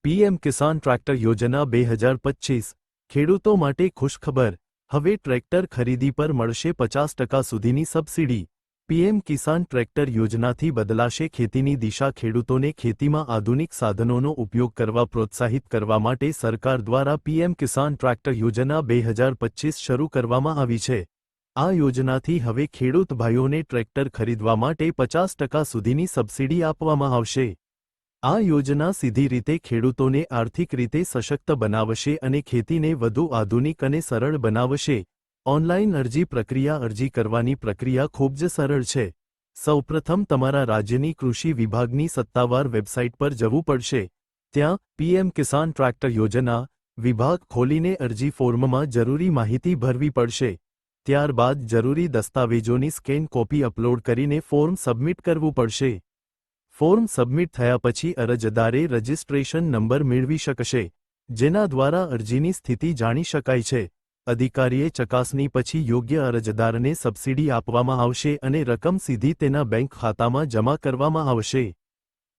PM કિસાન tractor યોજના 2025 ખેડૂતો માટે ખુશખબર, હવે ટ્રેક્ટર ખરીદી પર મળશે 50% સુધીની સબસિડી। પીએમ કિસાન ટ્રેક્ટર યોજનાથી બદલાશે ખેતીની દિશા। ખેડૂતોને ખેતીમાં આધુનિક સાધનોનો ઉપયોગ કરવા પ્રોત્સાહિત કરવા માટે સરકાર દ્વારા પીએમ કિસાન ટ્રેક્ટર યોજના 2025 શરૂ કરવામાં આવી છે। આ યોજનાથી હવે ખેડૂત ભાઈઓને ટ્રેક્ટર ખરીદવા માટે 50% સુધીની સબસિડી આપવામાં આવશે। આ યોજના સીધી રીતે ખેડૂતોને આર્થિક રીતે સશક્ત બનાવશે અને ખેતીને વધુ આધુનિક અને સરળ બનાવશે। ઓનલાઈન અરજી પ્રક્રિયા। અરજી કરવાની પ્રક્રિયા ખૂબ જ સરળ છે। સૌપ્રથમ તમારા રાજ્યની કૃષિ વિભાગની સત્તાવાર વેબસાઇટ પર જવું પડશે। ત્યાં પીએમ કિસાન ટ્રેક્ટર યોજના વિભાગ ખોલીને અરજી ફોર્મમાં જરૂરી માહિતી ભરવી પડશે। ત્યારબાદ જરૂરી દસ્તાવેજોની સ્કેન કોપી અપલોડ કરીને ફોર્મ સબમિટ કરવું પડશે। ફોર્મ સબમિટ થયા પછી અરજદારે રજિસ્ટ્રેશન નંબર મેળવી શકશે, જેના દ્વારા અરજીની સ્થિતિ જાણી શકાય છે। અધિકારીએ ચકાસણી પછી યોગ્ય અરજદારને સબસિડી આપવામાં આવશે અને રકમ સીધી તેના બેંક ખાતામાં જમા કરવામાં આવશે।